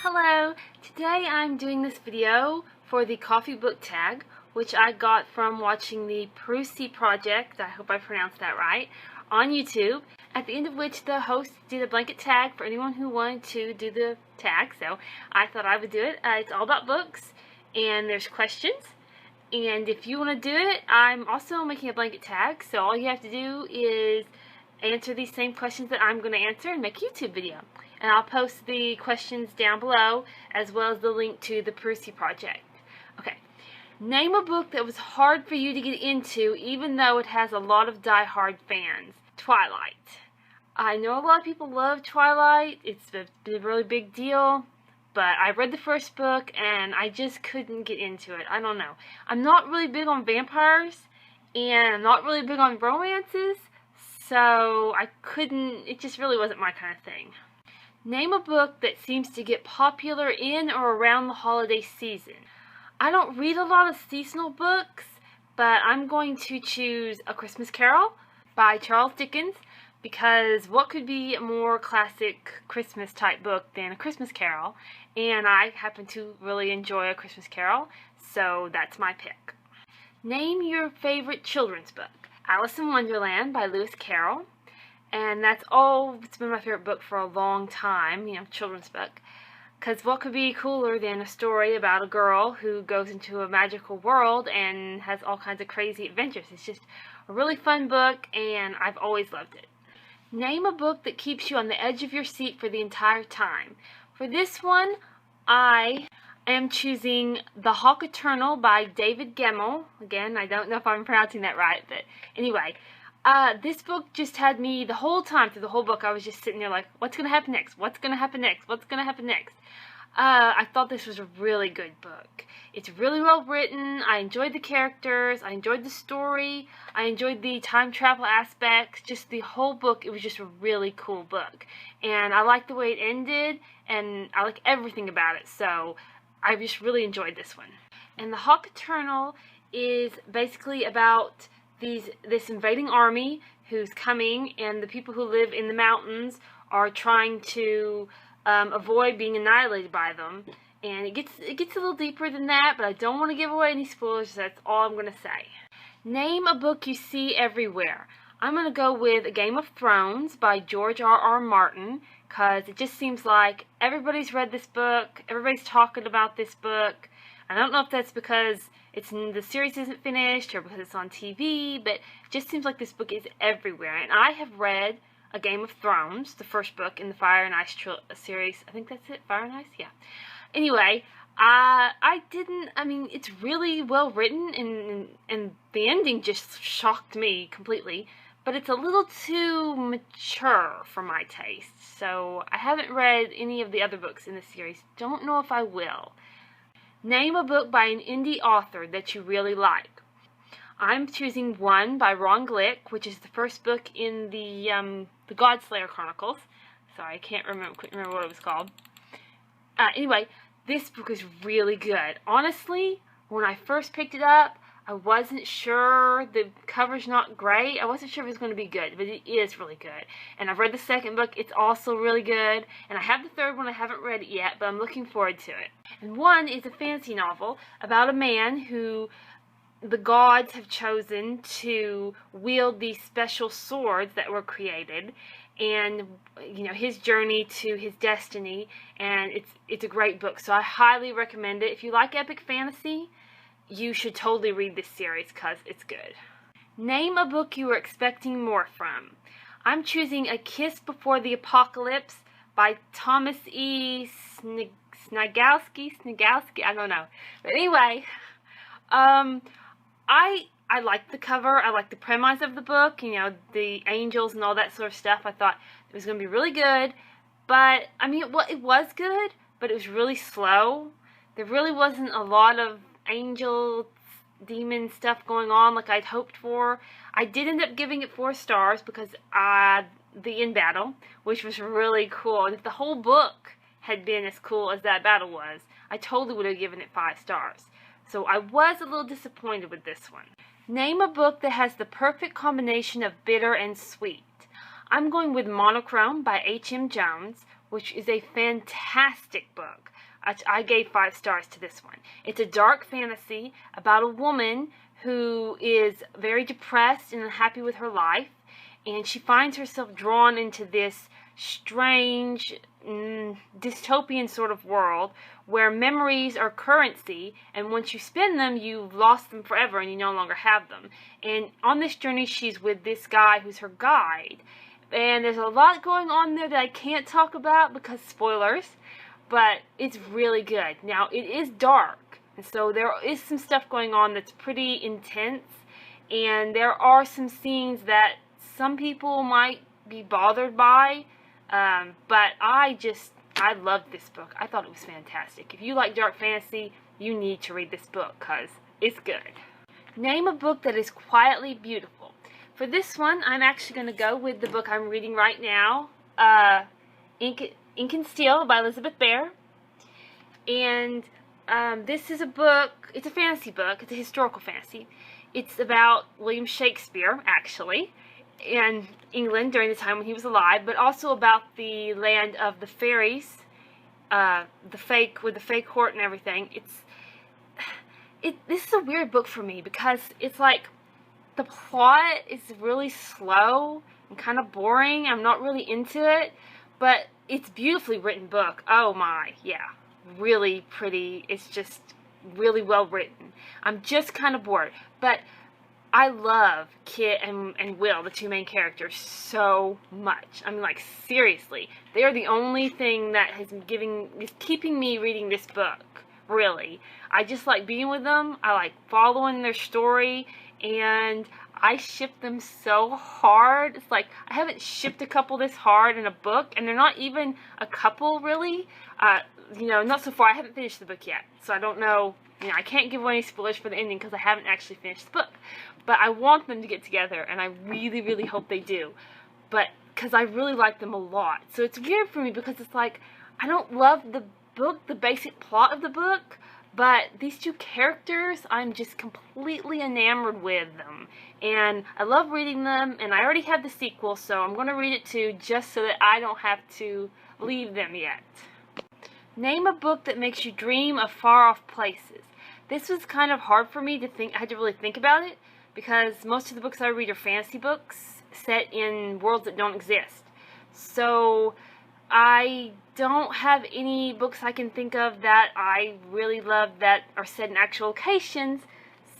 Hello! Today I'm doing this video for the coffee book tag, which I got from watching the Prusi Project, I hope I pronounced that right, on YouTube, at the end of which the host did a blanket tag for anyone who wanted to do the tag, so I thought I would do it. It's all about books, and there's questions, and if you want to do it, I'm also making a blanket tag, so all you have to do is answer these same questions that I'm going to answer and make a YouTube video. And I'll post the questions down below, as well as the link to the Prusi Project. Okay, name a book that was hard for you to get into, even though it has a lot of die-hard fans. Twilight. I know a lot of people love Twilight. It's a really big deal. But I read the first book, and I just couldn't get into it. I don't know. I'm not really big on vampires, and I'm not really big on romances, so I couldn't, it just really wasn't my kind of thing. Name a book that seems to get popular in or around the holiday season. I don't read a lot of seasonal books, but I'm going to choose A Christmas Carol by Charles Dickens, because what could be a more classic Christmas type book than A Christmas Carol? And I happen to really enjoy A Christmas Carol, so that's my pick. Name your favorite children's book. Alice in Wonderland by Lewis Carroll. And that's it's been my favorite book for a long time, children's book. Because what could be cooler than a story about a girl who goes into a magical world and has all kinds of crazy adventures? It's just a really fun book, and I've always loved it. Name a book that keeps you on the edge of your seat for the entire time. For this one, I am choosing The Hawk Eternal by David Gemmell. Again, I don't know if I'm pronouncing that right, but anyway. This book just had me the whole time, through the whole book, I was just sitting there like, what's going to happen next? What's going to happen next? What's going to happen next? I thought this was a really good book. It's really well written. I enjoyed the characters. I enjoyed the story. I enjoyed the time travel aspects. Just the whole book, it was just a really cool book. And I like the way it ended, and I like everything about it. So I just really enjoyed this one. And The Hawk Eternal is basically about this invading army who's coming, and the people who live in the mountains are trying to avoid being annihilated by them. And it gets a little deeper than that, but I don't want to give away any spoilers, so that's all I'm going to say. Name a book you see everywhere. I'm going to go with A Game of Thrones by George R.R. Martin, because it just seems like everybody's read this book, everybody's talking about this book. I don't know if that's because the series isn't finished or because it's on TV, but it just seems like this book is everywhere. And I have read A Game of Thrones, the first book in the Fire and Ice series. I think that's it, Fire and Ice? Yeah. Anyway, it's really well written, and the ending just shocked me completely. But it's a little too mature for my taste, so I haven't read any of the other books in the series. Don't know if I will. Name a book by an indie author that you really like. I'm choosing One by Ron Glick, which is the first book in the Godslayer Chronicles. Sorry, I couldn't remember what it was called. Anyway, this book is really good. Honestly, when I first picked it up, I wasn't sure. The cover's not great. I wasn't sure if it was going to be good, but it is really good. And I've read the second book. It's also really good. And I have the third one. I haven't read it yet, but I'm looking forward to it. And One is a fantasy novel about a man who the gods have chosen to wield these special swords that were created, and his journey to his destiny. And it's a great book, so I highly recommend it. If you like epic fantasy, you should totally read this series because it's good. Name a book you were expecting more from. I'm choosing A Kiss Before the Apocalypse by Thomas E. Snigalski, I don't know. But anyway, I liked the cover. I liked the premise of the book, the angels and all that sort of stuff. I thought it was going to be really good. But, it was good, but it was really slow. There really wasn't a lot of angel, demon stuff going on like I'd hoped for. I did end up giving it 4 stars because the end battle, which was really cool. And if the whole book had been as cool as that battle was, I totally would have given it 5 stars. So I was a little disappointed with this one. Name a book that has the perfect combination of bitter and sweet. I'm going with Monochrome by H.M. Jones, which is a fantastic book. I gave 5 stars to this one. It's a dark fantasy about a woman who is very depressed and unhappy with her life, and she finds herself drawn into this strange dystopian sort of world where memories are currency, and once you spend them, you've lost them forever and you no longer have them. And on this journey, she's with this guy who's her guide, and there's a lot going on there that I can't talk about because spoilers, but it's really good. Now, it is dark, and so there is some stuff going on that's pretty intense, and there are some scenes that some people might be bothered by, but I loved this book. I thought it was fantastic. If you like dark fantasy, you need to read this book because it's good. Name a book that is quietly beautiful. For this one, I'm actually going to go with the book I'm reading right now, Ink and Steel by Elizabeth Bear. And this is a book, it's a fantasy book, it's a historical fantasy. It's about William Shakespeare, actually, in England during the time when he was alive, but also about the land of the fairies, with the fake court and everything. This is a weird book for me because it's like the plot is really slow and kind of boring. I'm not really into it, but it's a beautifully written book. Oh my, yeah, really pretty. It's just really well written. I'm just kind of bored, but I love Kit and Will, the 2 main characters, so much. I mean, like, seriously, they are the only thing that is keeping me reading this book, really. I just like being with them, I like following their story, and I ship them so hard. It's like, I haven't shipped a couple this hard in a book, and they're not even a couple, really. You know, not so far. I haven't finished the book yet, so I don't know. You know, I can't give away any spoilers for the ending because I haven't actually finished the book. But I want them to get together, and I really, really hope they do. But, because I really like them a lot. So it's weird for me because it's like, I don't love the book, the basic plot of the book, but these 2 characters, I'm just completely enamored with them. And I love reading them, and I already have the sequel, so I'm going to read it too, just so that I don't have to leave them yet. Name a book that makes you dream of far-off places. This was kind of hard for me to think. I had to really think about it because most of the books I read are fantasy books set in worlds that don't exist. So I don't have any books I can think of that I really love that are set in actual locations.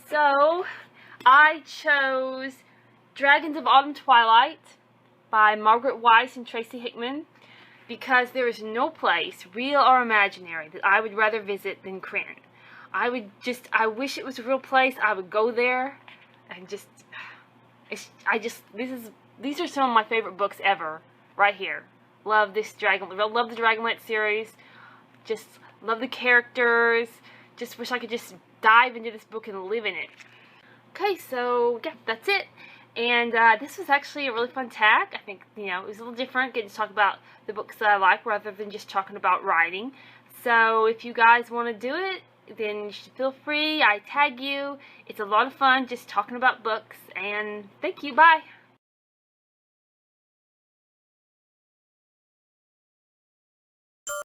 So I chose Dragons of Autumn Twilight by Margaret Weis and Tracy Hickman, because there is no place, real or imaginary, that I would rather visit than Krynn. I wish it was a real place. I would go there, and these are some of my favorite books ever, right here. Love this love the Dragonlance series. Just love the characters. Just wish I could just dive into this book and live in it. Okay, so yeah, that's it. And this was actually a really fun tag. I think, you know, it was a little different getting to talk about the books that I like rather than just talking about writing. So if you guys want to do it, then you should feel free. I tag you. It's a lot of fun just talking about books. And thank you. Bye.